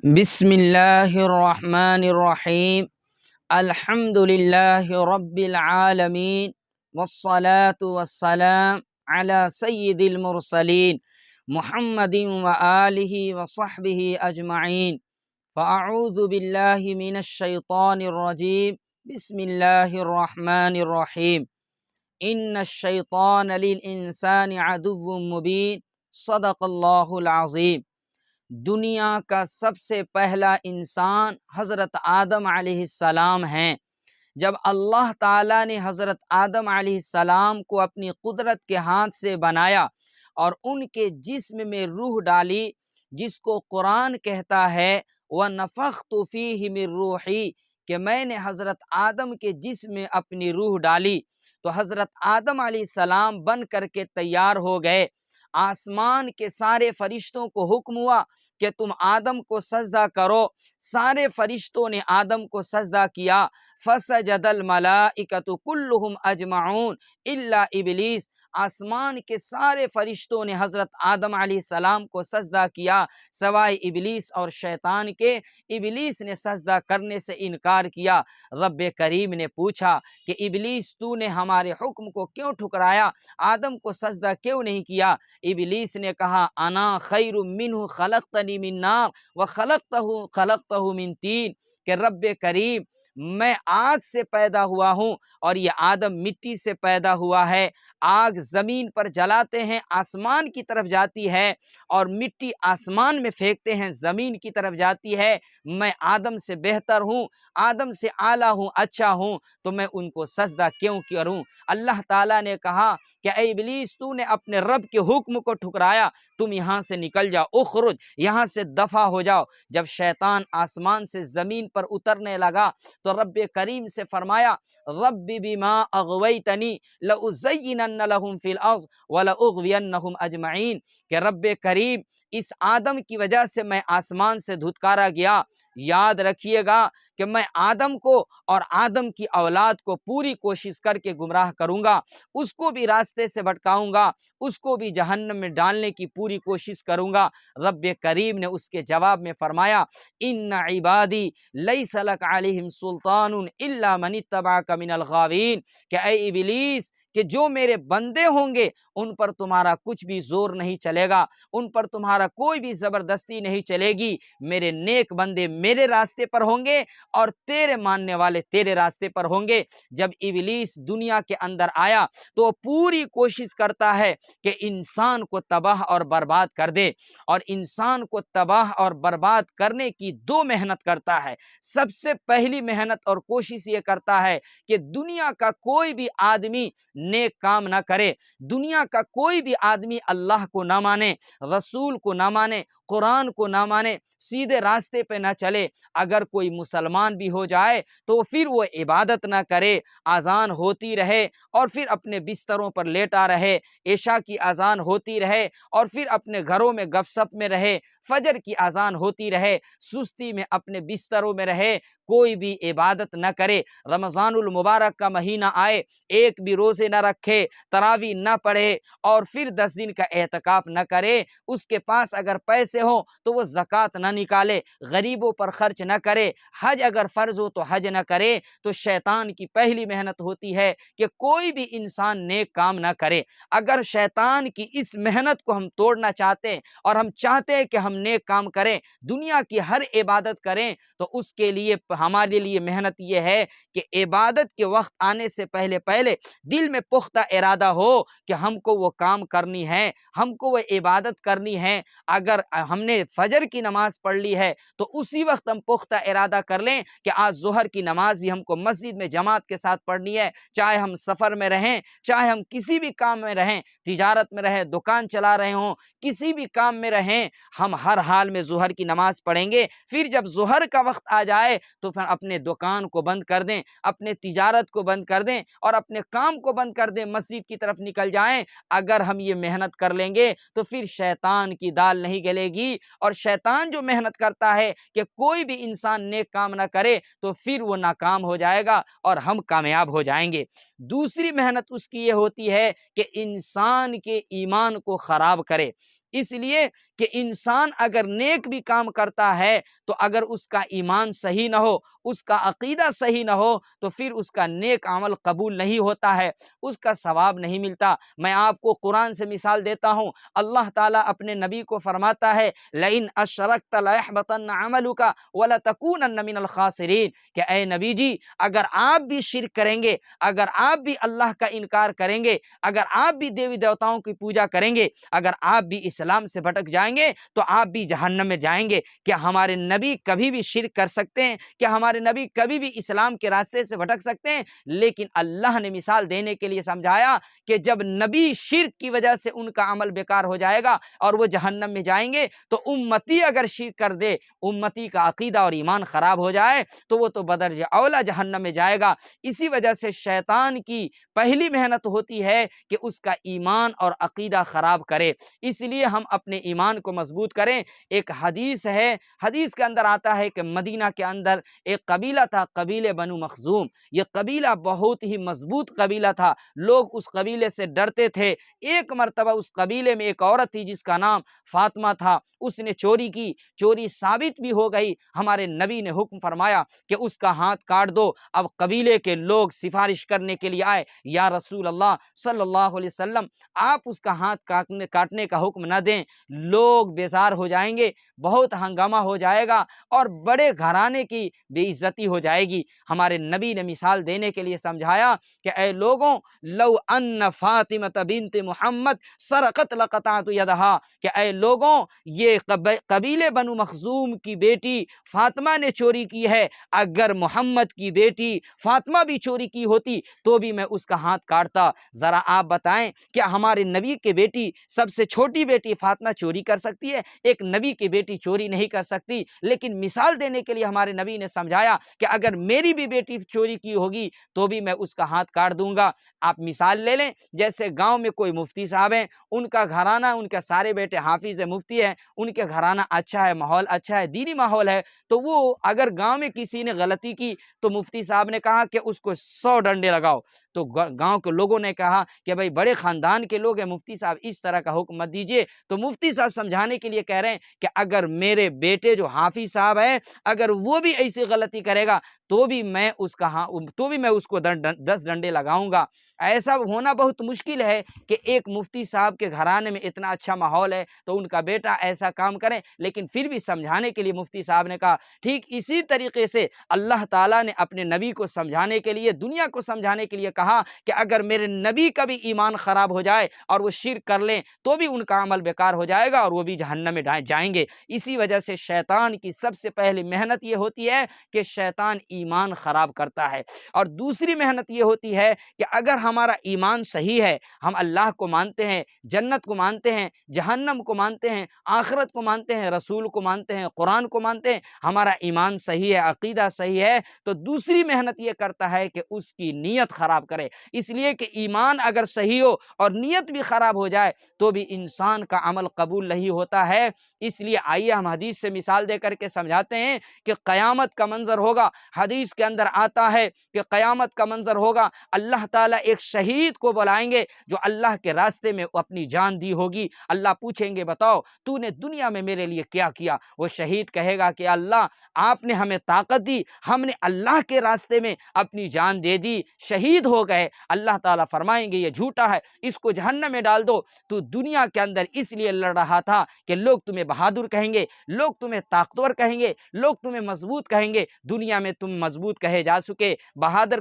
بسم اللہ الرحمن الرحیم الحمد للہ رب العالمین والصلاة والسلام علی سید المرسلین محمد وآلہ وصحبہ اجمعین فاعوذ باللہ من الشیطان الرجیم بسم اللہ الرحمن الرحیم ان الشیطان للانسان عدو مبین صدق اللہ العظیم۔ دنیا کا سب سے پہلا انسان حضرت آدم علیہ السلام ہیں۔ جب اللہ تعالیٰ نے حضرت آدم علیہ السلام کو اپنی قدرت کے ہاتھ سے بنایا اور ان کے جسم میں روح ڈالی، جس کو قرآن کہتا ہے وَنَفَخْتُ فِيهِ مِن رُوحِي، کہ میں نے حضرت آدم کے جسم میں اپنی روح ڈالی، تو حضرت آدم علیہ السلام بن کر کے تیار ہو گئے۔ آسمان کے سارے فرشتوں کو حکم ہوا کہ تم آدم کو سجدہ کرو۔ سارے فرشتوں نے آدم کو سجدہ کیا۔ فسجد الملائکۃ کلہم اجمعون الا ابلیس، آسمان کے سارے فرشتوں نے حضرت آدم علیہ السلام کو سجدہ کیا سوائے ابلیس اور شیطان کے۔ ابلیس نے سجدہ کرنے سے انکار کیا۔ رب کریم نے پوچھا کہ ابلیس تو نے ہمارے حکم کو کیوں ٹھکرایا، آدم کو سجدہ کیوں نہیں کیا؟ ابلیس نے کہا انا خیر منہ خلقتنی من نار وخلقتہ من طین، کہ رب کریم میں آگ سے پیدا ہوا ہوں اور یہ آدم مٹی سے پیدا ہوا ہے۔ آگ زمین پر جلاتے ہیں آسمان کی طرف جاتی ہے، اور مٹی آسمان میں پھینکتے ہیں زمین کی طرف جاتی ہے۔ میں آدم سے بہتر ہوں، آدم سے اعلیٰ ہوں، اچھا ہوں، تو میں ان کو سجدہ کیوں کروں؟ اللہ تعالیٰ نے کہا کہ اے ابلیس تو نے اپنے رب کے حکم کو ٹھکرایا، تم یہاں سے نکل جاؤ، اخرج، یہاں سے دفع ہو جاؤ۔ جب شیطان آسمان سے زمین پر اترنے لگا تو رب کریم سے فرمایا رب بما اغویتنی لأزینن لہم فی الارض ولأغوینہم اجمعین، کہ رب کریم اس آدم کی وجہ سے میں آسمان سے دھتکارا گیا۔ یاد رکھیے گا کہ میں آدم کو اور آدم کی اولاد کو پوری کوشش کر کے گمراہ کروں گا، اس کو بھی راستے سے بھٹکاؤں گا، اس کو بھی جہنم میں ڈالنے کی پوری کوشش کروں گا۔ رب کریم نے اس کے جواب میں فرمایا ان عبادی لیس لک علیہم سلطان الا من اتبعک من الغاوین، کہ اے ابلیس کہ جو میرے بندے ہوں گے ان پر تمہارا کچھ بھی زور نہیں چلے گا، ان پر تمہارا کوئی بھی زبردستی نہیں چلے گی۔ میرے نیک بندے میرے راستے پر ہوں گے اور تیرے ماننے والے تیرے راستے پر ہوں گے۔ جب ابلیس دنیا کے اندر آیا تو وہ پوری کوشش کرتا ہے کہ انسان کو تباہ اور برباد کر دے، اور انسان کو تباہ اور برباد کرنے کی دو محنت کرتا ہے۔ سب سے پہلی محنت اور کوشش یہ کرتا ہے کہ دنیا کا کوئی بھی آدمی نیک کام نہ کرے، دنیا کا کوئی بھی آدمی اللہ کو نہ مانے، رسول کو نہ مانے، قرآن کو نہ مانے، سیدھے راستے پہ نہ چلے۔ اگر کوئی مسلمان بھی ہو جائے تو پھر وہ عبادت نہ کرے، اذان ہوتی رہے اور پھر اپنے بستروں پر لیٹا رہے، عشاء کی اذان ہوتی رہے اور پھر اپنے گھروں میں گپ شپ میں رہے، فجر کی اذان ہوتی رہے، سستی میں اپنے بستروں میں رہے، کوئی بھی عبادت نہ کرے۔ رمضان المبارک کا مہینہ آئے، ایک بھی روزے نہ رکھے، تراویح نہ پڑھے اور پھر 10 دن کا اعتکاف نہ کرے۔ اس کے پاس اگر پیسے ہوں تو وہ زکوٰۃ نہ نکالے، غریبوں پر خرچ نہ کرے، حج اگر فرض ہو تو حج نہ کرے، تو شیطان کی پہلی محنت ہوتی ہے کہ کوئی بھی انسان نیک کام نہ کرے۔ اگر شیطان کی اس محنت کو ہم توڑنا چاہتے ہیں اور ہم چاہتے ہیں کہ ہم نیک کام کریں، دنیا کی ہر عبادت کریں، تو اس کے لیے ہمارے لیے محنت یہ ہے کہ عبادت کے وقت آنے سے پہلے دل میں پختہ ارادہ ہو کہ ہم کو وہ کام کرنی ہے، ہم کو وہ عبادت کرنی ہے۔ اگر ہم نے فجر کی نماز پڑھ لی ہے تو اسی وقت ہم پختہ ارادہ کر لیں کہ آج ظہر کی نماز بھی ہم کو مسجد میں جماعت کے ساتھ پڑھنی ہے، چاہے ہم سفر میں رہیں، چاہے ہم کسی بھی کام میں رہیں، تجارت میں رہیں، دکان چلا رہے ہوں، کسی بھی کام میں رہیں، ہم ہر حال میں ظہر کی نماز پڑھیں گے۔ پھر جب ظہر کا وقت آ جائے تو پھر اپنے دکان کو بند کر دیں، اپنے تجارت کو بند کر دیں اور اپنے کام کو بند کر دیں، مسجد کی طرف نکل جائیں۔ اگر ہم یہ محنت کر لیں گے تو پھر شیطان کی دال نہیں گلے گی، اور شیطان جو محنت کرتا ہے کہ کوئی بھی انسان نیک کام نہ کرے تو پھر وہ ناکام ہو جائے گا اور ہم کامیاب ہو جائیں گے۔ دوسری محنت اس کی یہ ہوتی ہے کہ انسان کے ایمان کو خراب کرے۔ اس لیے کہ انسان اگر نیک بھی کام کرتا ہے تو اگر اس کا ایمان صحیح نہ ہو، اس کا عقیدہ صحیح نہ ہو، تو پھر اس کا نیک عمل قبول نہیں ہوتا ہے، اس کا ثواب نہیں ملتا۔ میں آپ کو قرآن سے مثال دیتا ہوں، اللہ تعالیٰ اپنے نبی کو فرماتا ہے لئن اشرکت لیحبطن عملک ولتکونن من الخاسرین، کہ اے نبی جی اگر آپ بھی شرک کریں گے، اگر آپ بھی اللہ کا انکار کریں گے، اگر آپ بھی دیوی دیوتاؤں کی پوجا کریں گے، اگر آپ بھی اسلام سے بھٹک جائیں گے تو آپ بھی جہنم میں جائیں گے۔ کیا ہمارے نبی کبھی بھی شرک کر سکتے ہیں؟ کیا ہمارے نبی کبھی بھی اسلام کے راستے سے بھٹک سکتے ہیں؟ لیکن اللہ نے مثال دینے کے لیے سمجھایا کہ جب نبی شرک کی وجہ سے ان کا عمل بیکار ہو جائے گا اور وہ جہنم میں جائیں گے، تو امتی اگر شرک کر دے، امتی کا عقیدہ اور ایمان خراب ہو جائے تو وہ تو بدرجہ اولا جہنم میں جائے گا۔ اسی وجہ سے شیطان کی پہلی محنت ہوتی ہے کہ اس کا ایمان اور عقیدہ خراب کرے۔ اس لیے ہم اپنے ایمان کو مضبوط کریں۔ ایک حدیث ہے، حدیث کے اندر آتا ہے کہ مدینہ کے اندر ایک قبیلہ تھا، قبیلے بنو مخزوم۔ یہ قبیلہ بہت ہی مضبوط قبیلہ تھا، لوگ اس قبیلے سے ڈرتے تھے۔ ایک مرتبہ اس قبیلے میں ایک عورت تھی جس کا نام فاطمہ تھا، اس نے چوری کی، چوری ثابت بھی ہو گئی۔ ہمارے نبی نے حکم فرمایا کہ اس کا ہاتھ کاٹ دو۔ اب قبیلے کے لوگ سفارش کرنے کے لیے آئے، یا رسول اللہ صلی اللہ علیہ وسلم آپ اس کا ہاتھ کاٹنے کا حکم نہ دیں، لوگ بیزار ہو جائیں گے، بہت ہنگامہ ہو جائے گا اور بڑے گھرانے کی بے عزتی ہو جائے گی۔ ہمارے نبی نے مثال دینے کے لیے سمجھایا کہ اے لوگوں، لو ان فاطمہ بنت محمد سرقت لقطعت یدہا، کہ اے لوگوں یہ قبیلے بنو مخزوم کی بیٹی فاطمہ نے چوری کی ہے، اگر محمد کی بیٹی فاطمہ بھی چوری کی ہوتی تو بھی میں اس کا ہاتھ کاٹتا۔ ذرا آپ بتائیں کیا ہمارے نبی کی بیٹی، سب سے چھوٹی بیٹی فاطمہ چوری کر سکتی ہے؟ ایک نبی کی بیٹی چوری نہیں کر سکتی۔ لیکن مثال دینے کے لیے ہمارے نبی نے سمجھایا کہ اگر میری بھی بیٹی چوری کی ہوگی تو بھی میں اس کا ہاتھ کاٹ دوں گا۔ آپ مثال لے لیں، جیسے گاؤں میں کوئی مفتی صاحب ہیں، ان کا گھرانہ، ان کے سارے بیٹے حافظ مفتی ہیں، ان کے گھرانہ اچھا ہے، ماحول اچھا ہے، دینی ماحول ہے، تو وہ اگر گاؤں میں کسی نے غلطی کی تو مفتی صاحب نے کہا کہ اس کو 100 ڈنڈے لگاؤ، تو گاؤں کے لوگوں نے کہا کہ بھائی بڑے خاندان کے لوگ ہیں، مفتی صاحب اس طرح کا حکم مت دیجیے۔ تو مفتی صاحب سمجھانے کے لیے کہہ رہے ہیں کہ اگر میرے بیٹے جو حافظ صاحب ہے، اگر وہ بھی ایسی غلطی کرے گا تو بھی میں اس کو 10 ڈنڈے لگاؤں گا۔ ایسا ہونا بہت مشکل ہے کہ ایک مفتی صاحب کے گھرانے میں اتنا اچھا ماحول ہے تو ان کا بیٹا ایسا کام کرے، لیکن پھر بھی سمجھانے کے لیے مفتی صاحب نے کہا۔ ٹھیک اسی طریقے سے اللہ تعالیٰ نے اپنے نبی کو سمجھانے کے لیے، دنیا کو سمجھانے کے لیے کہا کہ اگر میرے نبی کا بھی ایمان خراب ہو جائے اور وہ شرک کر لیں تو بھی ان کا عمل بیکار ہو جائے گا اور وہ بھی جہنم میں جائیں گے۔ اسی وجہ سے شیطان کی سب سے پہلی محنت یہ ہوتی ہے کہ شیطان ایمان خراب کرتا ہے، اور دوسری محنت یہ ہوتی ہے کہ اگر ہمارا ایمان صحیح ہے، ہم اللہ کو مانتے ہیں، جنت کو مانتے ہیں، جہنم کو مانتے ہیں، آخرت کو مانتے ہیں، رسول کو مانتے ہیں، قرآن کو مانتے ہیں، ہمارا ایمان صحیح ہے، عقیدہ صحیح ہے، تو دوسری محنت یہ کرتا ہے کہ اس کی نیت خراب کرے۔ اس لیے کہ ایمان اگر صحیح ہو اور نیت بھی خراب ہو جائے تو بھی انسان کا عمل قبول نہیں ہوتا ہے۔ اس لیے آئیے ہم حدیث سے مثال دے کر کے سمجھاتے ہیں کہ قیامت کا منظر ہوگا۔ حدیث کے اندر آتا ہے کہ قیامت کا منظر ہوگا، اللہ تعالیٰ ایک شہید کو بلائیں گے جو اللہ کے راستے میں اپنی جان دی ہوگی۔ اللہ پوچھیں گے بتاؤ تو نے دنیا میں میرے لیے کیا کیا؟ وہ شہید کہے گا کہ اللہ آپ نے ہمیں طاقت دی، ہم نے اللہ کے راستے میں اپنی جان دے دی، شہید ہو گئے۔ اللہ تعالیٰ فرمائیں گے یہ جھوٹا ہے، اس کو جہنم میں ڈال دو، تو دنیا کے اندر اس لیے لڑ رہا تھا کہ لوگ تمہیں بہادر کہیں گے، لوگ تمہیں طاقتور کہیں گے، لوگ تمہیں مضبوط کہیں گے۔ دنیا میں تم مضبوط کہے جا چکے، بہادر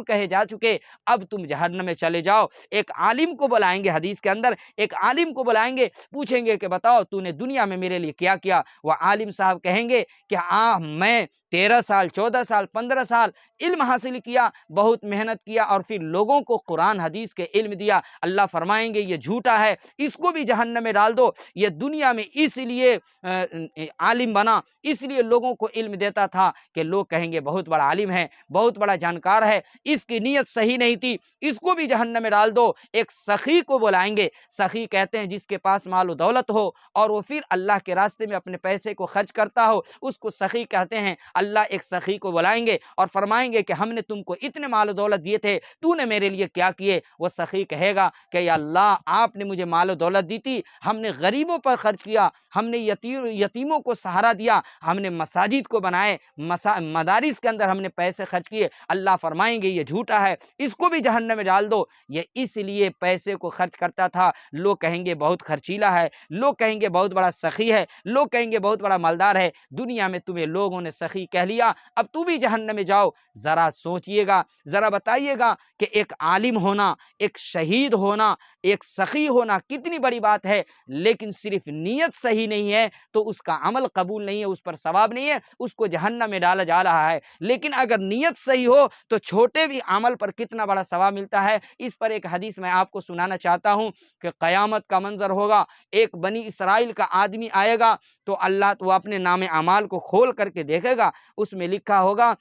کہے جا چکے، اب تم جہنم میں چلے جاؤ۔ ایک عالم کو بلائیں گے، حدیث کے اندر ایک عالم کو بلائیں گے، پوچھیں گے کہ بتاؤ تو نے دنیا میں میرے لیے کیا کیا؟ وہ عالم صاحب کہیں گے کہ میں 13 سال 14 سال 15 سال علم حاصل کیا، بہت محنت کیا اور پھر لوگوں کو قرآن حدیث کے علم دیا۔ اللہ فرمائیں گے یہ جھوٹا ہے، اس کو بھی جہنم میں ڈال دو، یہ دنیا میں اس لیے عالم بنا، اس لیے لوگوں کو علم دیتا تھا کہ لوگ کہیں گے بہت بڑا عالم ہے، بہت بڑا جانکار ہے، اس کی نیت صحیح نہیں تھی، اس کو بھی جہنم میں ڈال دو۔ ایک سخی کو بلائیں گے، سخی کہتے ہیں جس کے پاس مال و دولت ہو اور وہ پھر اللہ کے راستے میں اپنے پیسے کو خرچ کرتا ہو، اس کو سخی کہتے ہیں۔ اللہ ایک سخی کو بلائیں گے اور فرمائیں گے کہ ہم نے تم کو اتنے مال و دولت دیے تھے تو نے میرے لیے کیا کیے؟ وہ سخی کہے گا کہ یا اللہ آپ نے مجھے مال و دولت دی تھی، ہم نے غریبوں پر خرچ کیا، ہم نے یتیموں کو سہارا دیا، ہم نے مساجد کو بنائے، مدارس کے اندر ہم نے پیسے خرچ کیے۔ اللہ فرمائیں گے یہ جھوٹا ہے، اس کو بھی جہنم میں ڈال دو۔ یہ اس لیے پیسے کو خرچ کرتا تھا، لوگ کہیں گے بہت خرچیلا ہے، لوگ کہیں گے بہت بڑا سخی ہے، لوگ کہیں گے بہت بڑا مالدار ہے، دنیا میں تمہیں لوگوں نے سخی کہہ لیا، اب تو بھی جہنم میں جاؤ۔ ذرا سوچئے گا، ذرا بتائیے گا کہ ایک عالم ہونا، ایک شہید ہونا، ایک سخی ہونا کتنی بڑی بات ہے، لیکن صرف نیت صحیح نہیں ہے تو اس کا عمل قبول نہیں ہے، اس پر ثواب نہیں ہے، اس کو جہنم میں ڈالا جا رہا ہے۔ لیکن اگر نیت صحیح ہو تو چھوٹے بھی عمل پر کتنا بڑا ثواب ملتا ہے۔ اس پر ایک حدیث میں آپ کو سنانا چاہتا ہوں کہ قیامت کا منظر ہوگا، ایک بنی اسرائیل کا آدمی آئے گا تو اللہ وہ اپنے نام اعمال کو کھول کر کے دیکھے گا، اس میں لکھا ہوگا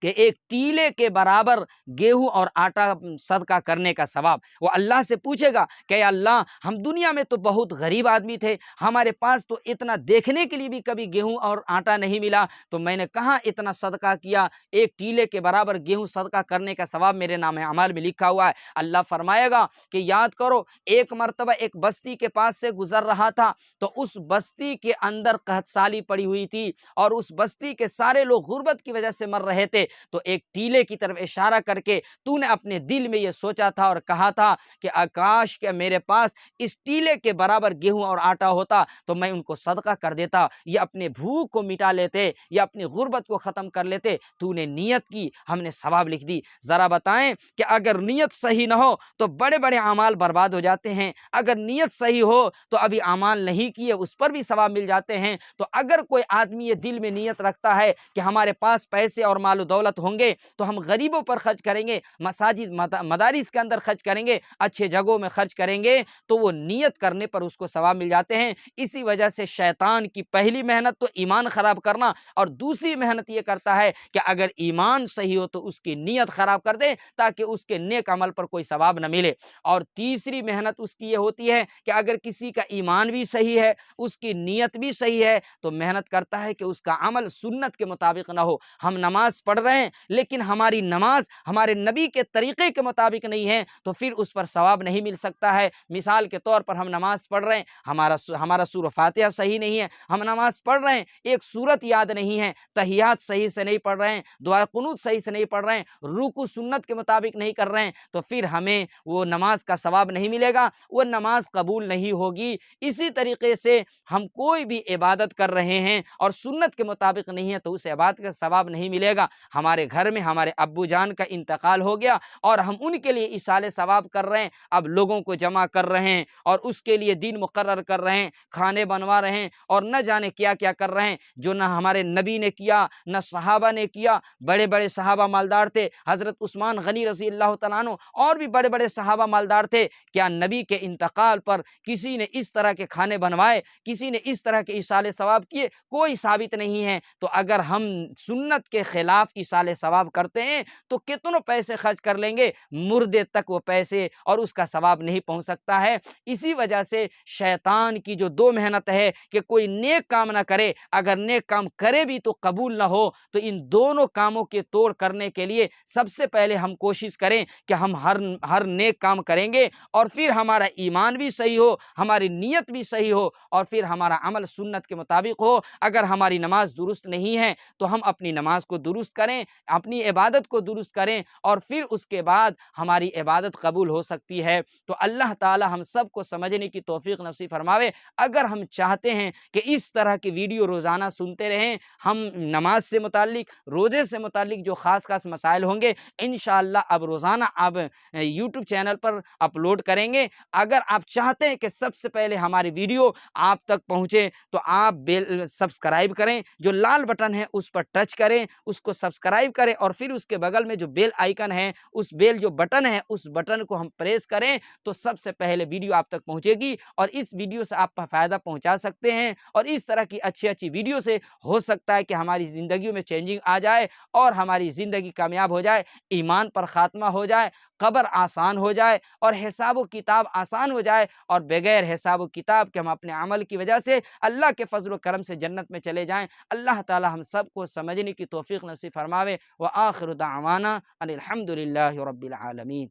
کہ ایک ٹیلے کے برابر گیہوں اور آٹا صدقہ کرنے کا ثواب۔ وہ اللہ سے پوچھے گا کہ اللہ ہم دنیا میں تو بہت غریب آدمی تھے، ہمارے پاس تو اتنا دیکھنے کے لیے بھی کبھی گیہوں اور آٹا نہیں ملا، تو میں نے کہاں اتنا صدقہ کیا، ایک ٹیلے کے برابر گیہوں صدقہ کرنے کا ثواب میرے نام اعمال میں لکھا ہوا ہے۔ اللہ فرمائے گا کہ یاد کرو ایک مرتبہ ایک بستی کے پاس سے گزر رہا تھا، تو اس بستی کے اندر قحط سالی پڑی ہوئی تھی اور اس بستی کے سارے لوگ غربت کی وجہ سے مر رہے تھے، تو ایک ٹیلے کی طرف اشارہ کر کے تو نے اپنے دل میں یہ سوچا تھا اور کہا تھا کہ آکاش کہ میرے پاس اس ٹیلے کے برابر گیہوں اور آٹا ہوتا تو میں ان کو صدقہ کر دیتا، یہ اپنے بھوک کو مٹا لیتے، یہ اپنی غربت کو ختم کر لیتے، تو نے نیت کی، ہم نے ثواب لکھ دی۔ ذرا بتائیں کہ اگر نیت صحیح نہ ہو تو بڑے بڑے اعمال برباد ہو جاتے ہیں، اگر نیت صحیح ہو تو ابھی اعمال نہیں کیے اس پر بھی ثواب مل جاتے ہیں۔ تو اگر کوئی آدمی یہ دل میں نیت رکھتا ہے کہ ہمارے پاس پیسے اور مال و دولت ہوں گے تو ہم غریبوں پر خرچ کریں گے، مساجد مدارس کے اندر خرچ کریں گے، اچھے جگہوں میں خرچ کریں گے، تو وہ نیت کرنے پر اس کو ثواب مل جاتے ہیں۔ اسی وجہ سے شیطان کی پہلی محنت تو ایمان خراب کرنا، اور دوسری محنت یہ کرتا ہے کہ اگر ایمان صحیح ہو تو اس کی نیت خراب کر دے تاکہ اس کے نیک عمل پر کوئی ثواب نہ ملے، اور تیسری محنت اس کی یہ ہوتی ہے کہ اگر کسی کا ایمان بھی صحیح ہے، اس کی نیت بھی صحیح ہے، تو محنت کرتا ہے کہ اس کا عمل سنت کے مطابق نہ ہو۔ ہم نماز پڑھ رہے ہیں لیکن ہماری نماز ہمارے نبی کے طریقے کے مطابق نہیں ہے تو پھر اس پر ثواب نہیں مل سکتا ہے۔ مثال کے طور پر ہم نماز پڑھ رہے ہیں، ہمارا سورہ فاتحہ صحیح نہیں ہے، ہم نماز پڑھ رہے ہیں ایک سورت یاد نہیں ہے، تحیات صحیح سے نہیں پڑھ رہے ہیں، دعا قنوت صحیح سے نہیں پڑھ رہے ہیں، رکوع سنت کے مطابق نہیں کر رہے ہیں، تو پھر ہمیں وہ نماز کا ثواب نہیں ملے گا، وہ نماز قبول نہیں ہوگی۔ اسی طریقے سے ہم کوئی بھی عبادت کر رہے ہیں اور سنت کے مطابق نہیں ہے تو اس عبادت کا ثواب نہیں ملے گا۔ ہمارے گھر میں ہمارے ابو جان کا انتقال ہو گیا اور ہم ان کے لیے ایصال ثواب کر رہے ہیں، اب لوگوں کو جمع کر رہے ہیں اور اس کے لیے دین مقرر کر رہے ہیں، کھانے بنوا رہے ہیں اور نہ جانے کیا کیا کر رہے ہیں، جو نہ ہمارے نبی نے کیا نہ صحابہ نے کیا۔ بڑے بڑے صحابہ مالدار تھے، حضرت عثمان غنی رضی اللہ تعالیٰ عنہ اور بھی بڑے بڑے صحابہ مالدار تھے، کیا نبی کے انتقال پر کسی نے اس طرح کے کھانے بنوائے، کسی نے اس طرح کے ایصال ثواب کیے؟ کوئی ثابت نہیں ہے۔ تو اگر ہم سنت کے خلاف ایصال ثواب کرتے ہیں تو کتنوں پیسے خرچ کر لیں گے، مردے تک وہ پیسے اور اس کا ثواب نہیں پہنچ سکتا ہے۔ اسی وجہ سے شیطان کی جو دو محنت ہے کہ کوئی نیک کام نہ کرے، اگر نیک کام کرے بھی تو قبول نہ ہو، تو ان دونوں کاموں کے توڑ کرنے کے لیے سب سے پہلے ہم کوشش کریں کہ ہم ہر نیک کام کریں گے اور پھر ہمارا ایمان بھی صحیح ہو، ہماری نیت بھی صحیح ہو اور پھر ہمارا عمل سنت کے مطابق ہو۔ اگر ہماری نماز درست نہیں ہے تو ہم اپنی نماز کو درست کریں، اپنی عبادت کو درست کریں اور پھر اس کے بعد ہماری عبادت قبول ہو سکتی ہے۔ تو اللہ تعالی ہم سب کو سمجھنے کی توفیق نصیب فرماوے۔ اگر ہم چاہتے ہیں کہ اس طرح کی ویڈیو روزانہ سنتے رہیں، ہم نماز سے متعلق، روزے سے متعلق جو خاص مسائل ہوں گے انشاءاللہ اب روزانہ آپ یوٹیوب چینل پر اپلوڈ کریں گے۔ اگر آپ چاہتے ہیں کہ سب سے پہلے ہماری ویڈیو آپ تک پہنچے تو آپ سبسکرائب کریں، جو لال بٹن ہے اس پر ٹچ کریں، اس کو سبسکرائب کریں اور پھر اس کے بغل میں جو بیل آئیکن ہے، اس بیل جو بٹن ہے اس بٹن کو ہم پریس کریں تو سب سے پہلے ویڈیو آپ تک پہنچے گی اور اس ویڈیو سے آپ فائدہ پہنچا سکتے ہیں، اور اس طرح کی اچھی ویڈیو سے ہو سکتا ہے کہ ہماری زندگیوں میں چینجنگ آ جائے اور ہماری زندگی کامیاب ہو جائے، ایمان پر خاتمہ ہو جائے، قبر آسان ہو جائے اور حساب و کتاب آسان ہو جائے، اور بغیر حساب و کتاب کے ہم اپنے عمل کی وجہ سے اللہ کے فضل و کرم سے جنت میں چلے جائیں۔ اللہ تعالی ہم سب کو سمجھنے کی توفیق نصیب فرمائے۔ فرماوے۔ وآخر دعوانا ان الحمد للہ رب العالمین۔